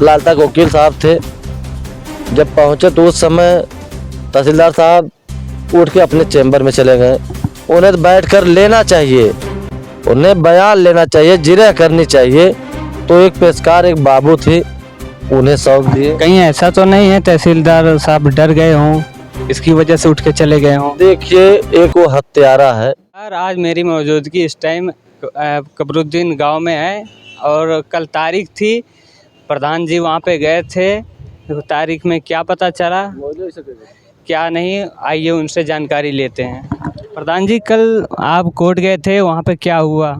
लालता वकील साहब थे। जब पहुंचे तो उस समय तहसीलदार साहब उठ के अपने चैम्बर में चले गए। उन्हें तो बैठ कर लेना चाहिए, उन्हें बयान लेना चाहिए, जिरह करनी चाहिए। तो एक पेशकार एक बाबू थी, उन्हें सौंप दिए। कहीं ऐसा तो नहीं है तहसीलदार साहब डर गए हों, इसकी वजह से उठ के चले गए हों? देखिए, एक वो हत्यारा है। यार आज मेरी मौजूदगी इस टाइम कबरुद्दीन गांव में है और कल तारीख थी, प्रधान जी वहां पे गए थे। तो तारीख में क्या पता चला क्या नहीं, आइए उनसे जानकारी लेते हैं। प्रधान जी कल आप कोर्ट गए थे, वहां पे क्या हुआ?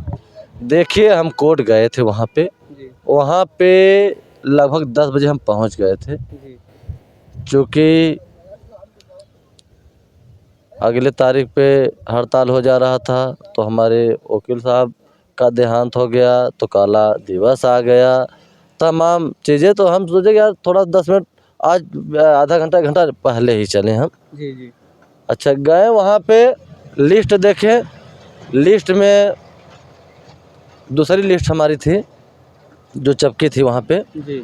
देखिए, हम कोर्ट गए थे, वहाँ पे लगभग 10 बजे हम पहुँच गए थे। क्योंकि अगले तारीख पे हड़ताल हो जा रहा था, तो हमारे वकील साहब का देहांत हो गया, तो काला दिवस आ गया, तमाम चीज़ें। तो हम सोचे कि यार थोड़ा 10 मिनट आज आधा घंटा घंटा पहले ही चले हम। जी। अच्छा, गए वहाँ पे, लिस्ट देखे, लिस्ट में दूसरी लिस्ट हमारी थी जो चपकी थी वहाँ पे। जी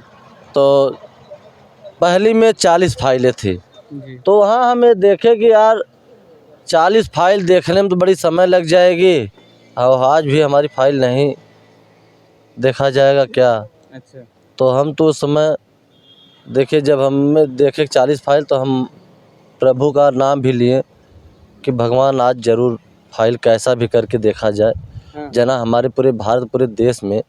तो पहली में 40 फाइलें थी। जी तो वहाँ हमें देखे कि यार 40 फाइल देखने में तो बड़ी समय लग जाएगी, और आज भी हमारी फाइल नहीं देखा जाएगा क्या। अच्छा। तो हम तो उस समय देखिए, जब हमें देखे 40 फाइल, तो हम प्रभु का नाम भी लिए कि भगवान आज ज़रूर फाइल कैसा भी करके देखा जाए, हाँ। जना हमारे पूरे भारत पूरे देश में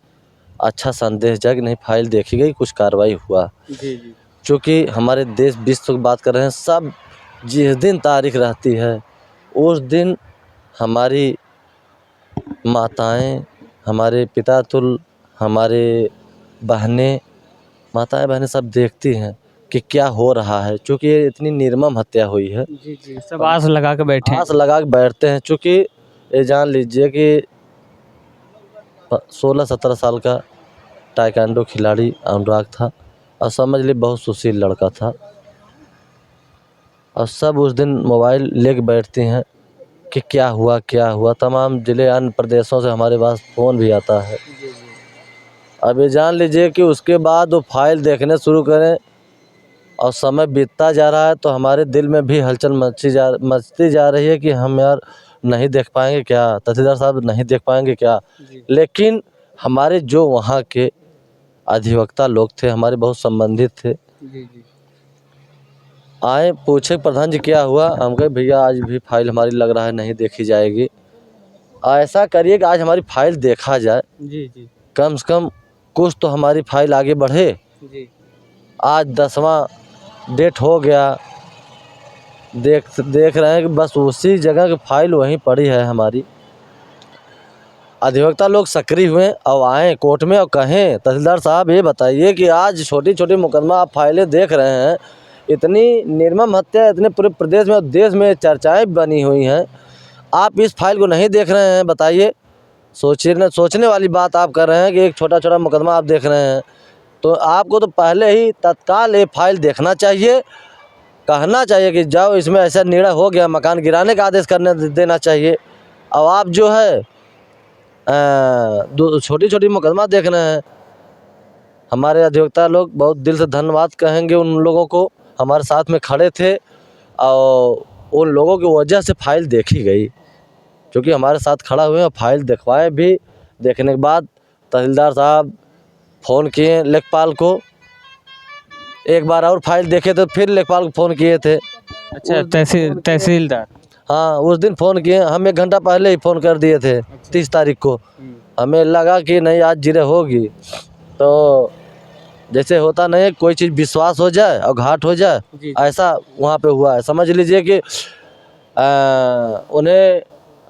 अच्छा संदेश जाए कि नहीं फाइल देखी गई, कुछ कार्रवाई हुआ। जी। क्योंकि हमारे देश विश्व की बात कर रहे हैं, सब जिस दिन तारीख रहती है उस दिन हमारी माताएं, हमारे पिता तुल, हमारे बहनें, माताएं बहनें सब देखती हैं कि क्या हो रहा है। चूँकि ये इतनी निर्मम हत्या हुई है, जी सब आस लगा के बैठे हैं। आस लगा के बैठते हैं। चूँकि ये जान लीजिए कि 16-17 साल का ताइक्वांडो खिलाड़ी अनुराग था, और समझ ली बहुत सुशील लड़का था, और सब उस दिन मोबाइल लेके बैठती हैं कि क्या हुआ। तमाम ज़िले अन्य प्रदेशों से हमारे पास फ़ोन भी आता है। अब ये जान लीजिए कि उसके बाद वो फाइल देखने शुरू करें और समय बीतता जा रहा है, तो हमारे दिल में भी हलचल मचती जा रही है कि हम यार नहीं देख पाएंगे क्या, तहसीलदार साहब नहीं देख पाएंगे क्या। लेकिन हमारे जो वहाँ के अधिवक्ता लोग थे, हमारे बहुत संबंधित थे, आए पूछे प्रधान जी क्या हुआ। हम कहे भैया आज भी फाइल हमारी लग रहा है नहीं देखी जाएगी, ऐसा करिए कि आज हमारी फाइल देखा जाए, जी कम से कम कुछ तो हमारी फाइल आगे बढ़े। जी आज 10वां डेट हो गया, देख रहे हैं कि बस उसी जगह की फाइल वहीं पड़ी है हमारी। अधिवक्ता लोग सक्रिय हुए और आए कोर्ट में और कहें तहसीलदार साहब ये बताइए कि आज छोटी छोटी मुकदमा आप फाइलें देख रहे हैं, इतनी निर्मम हत्या इतने पूरे प्रदेश में और देश में चर्चाएं बनी हुई हैं, आप इस फाइल को नहीं देख रहे हैं, बताइए। सोचने वाली बात आप कर रहे हैं कि एक छोटा छोटा मुकदमा आप देख रहे हैं, तो आपको तो पहले ही तत्काल ये फाइल देखना चाहिए, कहना चाहिए कि जाओ इसमें ऐसा निर्णय हो गया, मकान गिराने का आदेश करने देना चाहिए। अब आप जो है छोटी छोटी मुकदमा देख रहे हैं। हमारे अधिवक्ता लोग बहुत दिल से धन्यवाद कहेंगे उन लोगों को, हमारे साथ में खड़े थे और उन लोगों की वजह से फाइल देखी गई, क्योंकि हमारे साथ खड़ा हुए और फाइल दिखवाए भी। देखने के बाद तहसीलदार साहब फ़ोन किए लेखपाल को, एक बार और फाइल देखे तो फिर लेखपाल को फ़ोन किए थे। अच्छा, तहसीलदार। हाँ, उस दिन फ़ोन किए, हम 1 घंटा पहले ही फ़ोन कर दिए थे। 30 तारीख को हमें लगा कि नहीं आज जिरह होगी, तो जैसे होता नहीं है कोई चीज़ विश्वास हो जाए और घाट हो जाए, ऐसा वहाँ पे हुआ है। समझ लीजिए कि उन्हें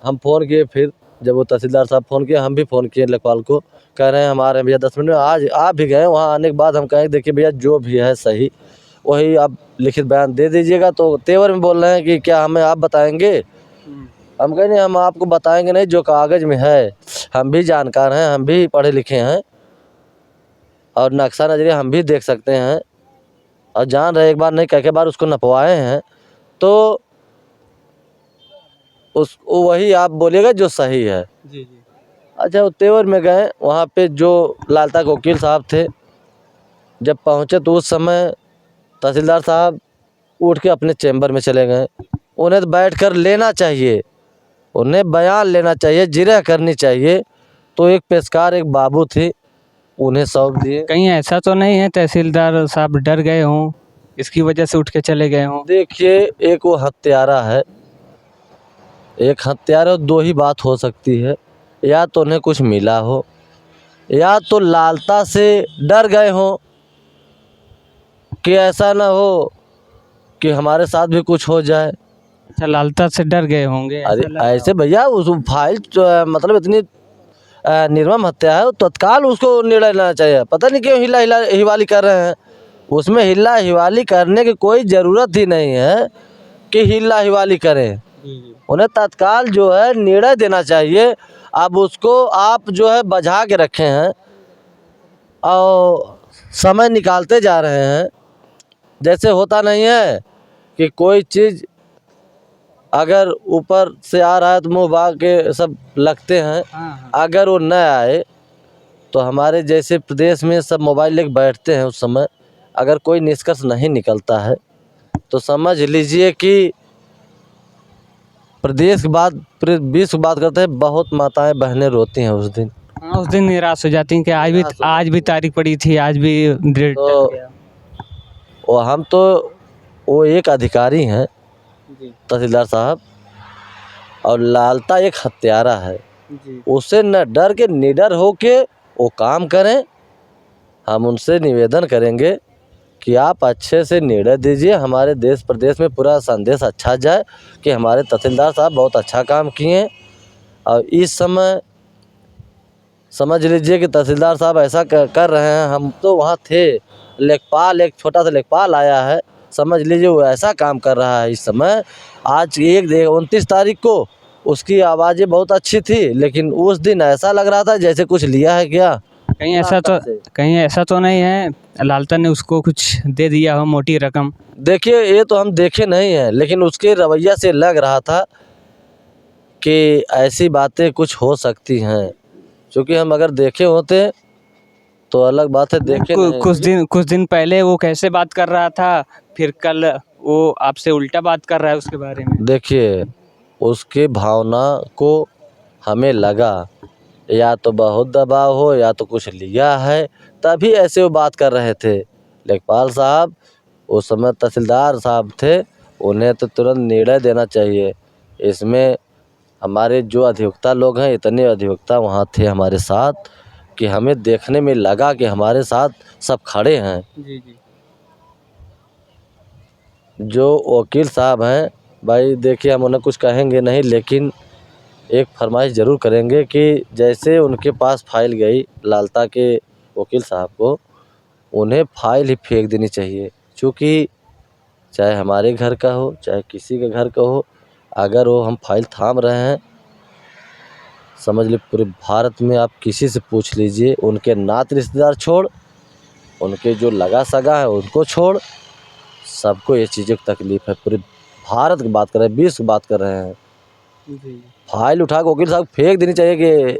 हम फ़ोन किए, फिर जब वो तहसीलदार साहब फ़ोन किए, हम भी फ़ोन किए लेखपाल को, कह रहे हैं हम आ रहे हैं भैया 10 मिनट में। आज आप भी गए, वहाँ आने के बाद हम कहें देखिए भैया जो भी है सही वही आप लिखित बयान दे दीजिएगा। तो तेवर में बोल रहे हैं कि क्या हमें आप बताएंगे। हम कहें नहीं, हम आपको बताएंगे नहीं, जो कागज़ में है, हम भी जानकार हैं, हम भी पढ़े लिखे हैं और नक्शा नज़रिया हम भी देख सकते हैं और जान रहे एक बार नहीं कई बार उसको नपवाए हैं, तो उस वही आप बोलिएगा जो सही है। अच्छा, वो तेवर में गए, वहाँ पे जो लालता के वकील साहब थे जब पहुँचे तो उस समय तहसीलदार साहब उठ के अपने चैम्बर में चले गए। उन्हें तो बैठ कर लेना चाहिए, उन्हें बयान लेना चाहिए, जिरह करनी चाहिए। तो एक पेशकार एक बाबू थे, उन्हें सौंप दिए। कहीं ऐसा तो नहीं है तहसीलदार साहब डर गए हों, इसकी वजह से उठ के चले गए हों? देखिए, एक वो हत्यारा है, एक हत्यारा, दो ही बात हो सकती है, या तो उन्हें कुछ मिला हो, या तो लालता से डर गए हों कि ऐसा ना हो कि हमारे साथ भी कुछ हो जाए। अच्छा, लालता से डर गए होंगे, ऐसा अरे लग रहा ऐसे भैया, उस फाइल मतलब इतनी निर्मम हत्या है, तो तत्काल उसको निर्णय लेना चाहिए। पता नहीं क्यों हिला हिला हिवाली कर रहे हैं। उसमें हिला हिवाली करने की कोई ज़रूरत ही नहीं है कि हिला हिवाली करें। उन्हें तत्काल जो है निर्णय देना चाहिए। अब उसको आप जो है बझा के रखे हैं और समय निकालते जा रहे हैं। जैसे होता नहीं है कि कोई चीज़ अगर ऊपर से आ रहा है तो मुँह भाग के सब लगते हैं। हाँ। अगर वो न आए तो हमारे जैसे प्रदेश में सब मोबाइल लेके बैठते हैं, उस समय अगर कोई निष्कर्ष नहीं निकलता है तो समझ लीजिए कि प्रदेश के बाद पूरे विश्व की बात करते हैं, बहुत माताएं बहनें रोती हैं उस दिन। हाँ, उस दिन निराश हो जाती हैं कि आज भी तारीख पड़ी थी, आज भी डेट तो टल गया। हम तो वो एक अधिकारी हैं जी तहसीलदार साहब, और लालता एक हत्यारा है। जी। उसे न डर के निडर हो के वो काम करें। हम उनसे निवेदन करेंगे कि आप अच्छे से निर्णय दीजिए, हमारे देश प्रदेश में पूरा संदेश अच्छा जाए कि हमारे तहसीलदार साहब बहुत अच्छा काम किए हैं। और इस समय समझ लीजिए कि तहसीलदार साहब ऐसा कर रहे हैं। हम तो वहाँ थे, लेखपाल, एक छोटा सा लेखपाल आया है, समझ लीजिए वो ऐसा काम कर रहा है इस समय। आज 29 तारीख को उसकी आवाज़ें बहुत अच्छी थी, लेकिन उस दिन ऐसा लग रहा था जैसे कुछ लिया है क्या। कहीं ऐसा तो नहीं है लालता ने उसको कुछ दे दिया हो मोटी रकम? देखिए, ये तो हम देखे नहीं हैं, लेकिन उसके रवैया से लग रहा था कि ऐसी बातें कुछ हो सकती हैं। क्योंकि हम अगर देखे होते तो अलग बात है, देखे नहीं। कुछ दिन पहले वो कैसे बात कर रहा था, फिर कल वो आपसे उल्टा बात कर रहा है उसके बारे में। देखिए, उसके भावना को हमें लगा या तो बहुत दबाव हो या तो कुछ लिया है, तभी ऐसे वो बात कर रहे थे। लेखपाल साहब उस समय तहसीलदार साहब थे, उन्हें तो तुरंत निर्णय देना चाहिए। इसमें हमारे जो अधिवक्ता लोग हैं, इतने अधिवक्ता वहाँ थे हमारे साथ कि हमें देखने में लगा कि हमारे साथ सब खड़े हैं। जी जी। जो वकील साहब हैं, भाई देखिए, हम उन्हें कुछ कहेंगे नहीं, लेकिन एक फरमाइश ज़रूर करेंगे कि जैसे उनके पास फाइल गई लालता के वकील साहब को, उन्हें फाइल ही फेंक देनी चाहिए। क्योंकि चाहे हमारे घर का हो, चाहे किसी के घर का हो, अगर वो हम फाइल थाम रहे हैं, समझ लीजिए पूरे भारत में आप किसी से पूछ लीजिए, उनके नाते रिश्तेदार छोड़, उनके जो लगा सगा है उनको छोड़, सबको ये चीज़ों की तकलीफ़ है। पूरे भारत की बात कर रहे हैं, विश्व की बात कर रहे हैं। जी। फाइल उठा के वकील साहब फेंक देनी चाहिए कि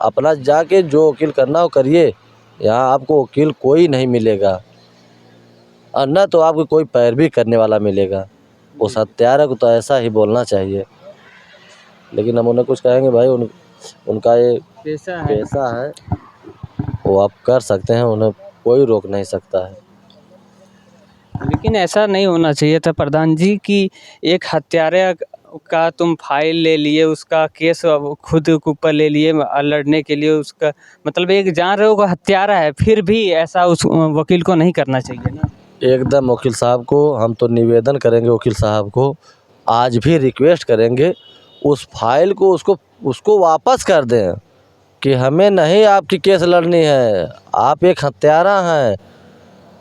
अपना जाके जो वकील करना हो करिए, यहाँ आपको वकील कोई नहीं मिलेगा, और न तो आपको कोई पैरवी करने वाला मिलेगा। उस हत्यारा को तो ऐसा ही बोलना चाहिए। लेकिन हम उन्हें कुछ कहेंगे भाई, उनका ये पैसा है, वो आप कर सकते हैं, उन्हें कोई रोक नहीं सकता है। लेकिन ऐसा नहीं होना चाहिए था प्रधान जी कि एक हत्यारे का तुम फाइल ले लिए, उसका केस खुद के ऊपर ले लिए लड़ने के लिए। उसका मतलब एक जान रहे हो वो हत्यारा है, फिर भी ऐसा उस वकील को नहीं करना चाहिए ना। एकदम वकील साहब को हम तो निवेदन करेंगे, वकील साहब को आज भी रिक्वेस्ट करेंगे, उस फाइल को उसको वापस कर दें कि हमें नहीं आपकी केस लड़नी है। आप एक हत्यारा हैं,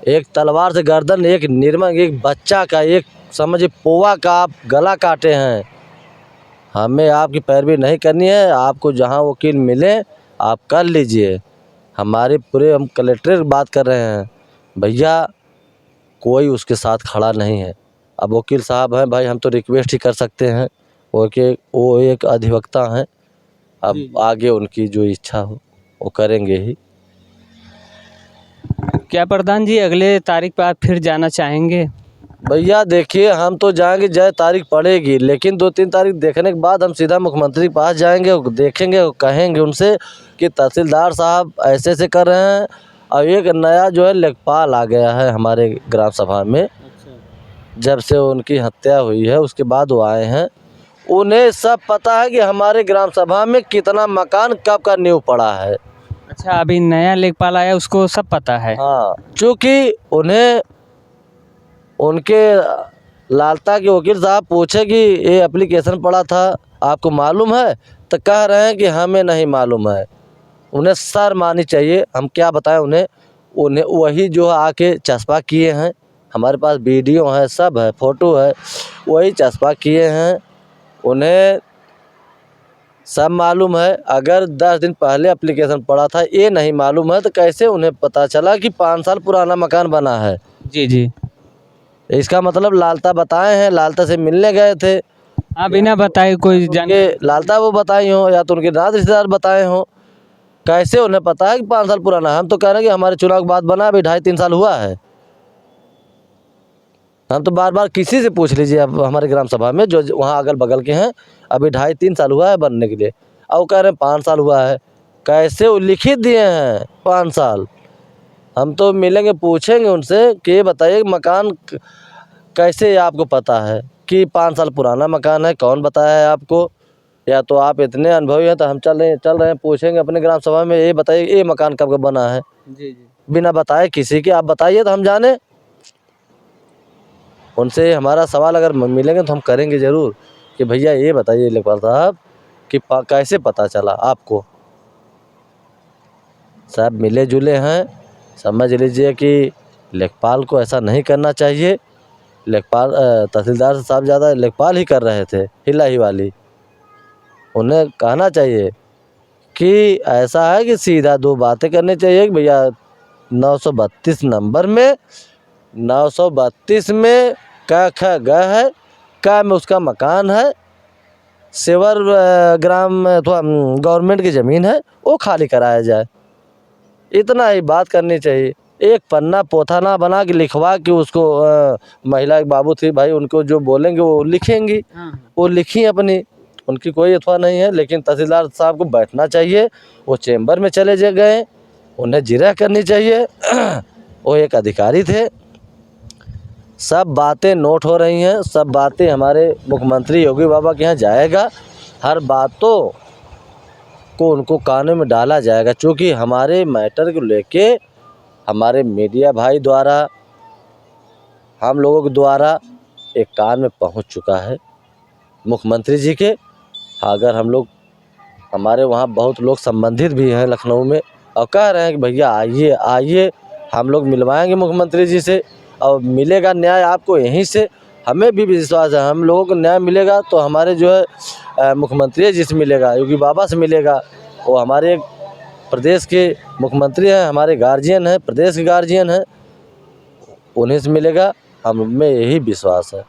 एक तलवार से गर्दन, एक निर्मम, एक बच्चा का, एक समझिए पोवा का आप गला काटे हैं। हमें आपकी पैरवी नहीं करनी है। आपको जहां वकील मिले आप कर लीजिए। हमारे पूरे, हम कलेक्टर बात कर रहे हैं भैया, कोई उसके साथ खड़ा नहीं है। अब वकील साहब हैं भाई, हम तो रिक्वेस्ट ही कर सकते हैं, वो एक अधिवक्ता हैं। अब आगे उनकी जो इच्छा हो वो करेंगे ही। क्या प्रधान जी अगले तारीख पर आप फिर जाना चाहेंगे? भैया देखिए, हम तो जाएंगे, जय तारीख पड़ेगी, लेकिन 2-3 तारीख देखने के बाद हम सीधा मुख्यमंत्री के पास जाएंगे और देखेंगे और कहेंगे उनसे कि तहसीलदार साहब ऐसे ऐसे कर रहे हैं। और एक नया जो है लेखपाल आ गया है हमारे ग्राम सभा में, जब से उनकी हत्या हुई है उसके बाद वो आए हैं। उन्हें सब पता है कि हमारे ग्राम सभा में कितना मकान कब का नींव पड़ा है। अच्छा, अभी नया लेखपाल आया उसको सब पता है? हाँ, चूँकि उन्हें उनके लालता के वकील साहब पूछे कि ये एप्लीकेशन पड़ा था, आपको मालूम है? तो कह रहे हैं कि हमें नहीं मालूम है। उन्हें शर्म आनी चाहिए, हम क्या बताएं उन्हें। उन्हें वही जो आके चस्पा किए हैं, हमारे पास वीडियो है, सब है, फ़ोटो है, वही चस्पा किए हैं। उन्हें सब मालूम है। अगर 10 दिन पहले एप्लीकेशन पड़ा था, ये नहीं मालूम है तो कैसे उन्हें पता चला कि 5 साल पुराना मकान बना है? जी जी। इसका मतलब लालता बताए हैं, लालता से मिलने गए थे। हाँ, बिना बताए कोई जान। उनके लालता वो बताई हो या तो उनके नात रिश्तेदार बताए हो, कैसे उन्हें पता है कि 5 साल पुराना है? हम तो कह रहे हैं कि हमारे चुनाव के बाद बना, अभी 2.5-3 साल हुआ है। हम तो बार बार किसी से पूछ लीजिए आप हमारे ग्राम सभा में जो वहाँ अगल बगल के हैं, अभी 2.5-3 साल हुआ है बनने के लिए, और वो कह रहे हैं 5 साल हुआ है। कैसे वो लिखित दिए हैं 5 साल? हम तो मिलेंगे, पूछेंगे उनसे कि ये बताइए मकान कैसे आपको पता है कि 5 साल पुराना मकान है? कौन बताया है आपको? या तो आप इतने अनुभवी हैं तो हम चल रहे हैं, पूछेंगे अपने ग्राम सभा में, ये बताइए ये मकान कब का बना है? जी जी। बिना बताए किसी के आप बताइए तो हम जाने। उनसे हमारा सवाल अगर मिलेंगे तो हम करेंगे ज़रूर कि भैया ये बताइए लेखपाल साहब कि कैसे पता चला आपको? सब मिले जुले हैं, समझ लीजिए कि लेखपाल को ऐसा नहीं करना चाहिए। लेखपाल तहसीलदार साहब ज़्यादा लेखपाल ही कर रहे थे, हिला ही वाली। उन्हें कहना चाहिए कि ऐसा है कि सीधा 2 बातें करनी चाहिए कि भैया 932 नंबर में 932 में क ख ग है, क में उसका मकान है, सेवर ग्राम अथवा गवर्नमेंट की ज़मीन है, वो खाली कराया जाए। इतना ही बात करनी चाहिए। एक पन्ना पोथा ना बना के लिखवा के उसको महिला एक बाबू थी भाई, उनको जो बोलेंगे वो लिखेंगी। वो लिखी अपनी, उनकी कोई अथवा नहीं है। लेकिन तहसीलदार साहब को बैठना चाहिए, वो चेंबर में चले गए, उन्हें जिरह करनी चाहिए। वो एक अधिकारी थे। सब बातें नोट हो रही हैं, सब बातें हमारे मुख्यमंत्री योगी बाबा के यहाँ जाएगा, हर बातों को उनको कानों में डाला जाएगा। चूँकि हमारे मैटर को लेके हमारे मीडिया भाई द्वारा, हम लोगों के द्वारा एक कान में पहुंच चुका है मुख्यमंत्री जी के। अगर हम लोग, हमारे वहाँ बहुत लोग संबंधित भी हैं लखनऊ में, और कह रहे हैं कि भैया आइए आइए, हम लोग मिलवाएंगे मुख्यमंत्री जी से और मिलेगा न्याय आपको यहीं से। हमें भी विश्वास है हम लोगों को न्याय मिलेगा तो हमारे जो है मुख्यमंत्री जी से मिलेगा, योगी बाबा से मिलेगा। वो हमारे प्रदेश के मुख्यमंत्री हैं, हमारे गार्जियन हैं, प्रदेश के गार्जियन हैं, उन्हीं से मिलेगा। हमें यही विश्वास है।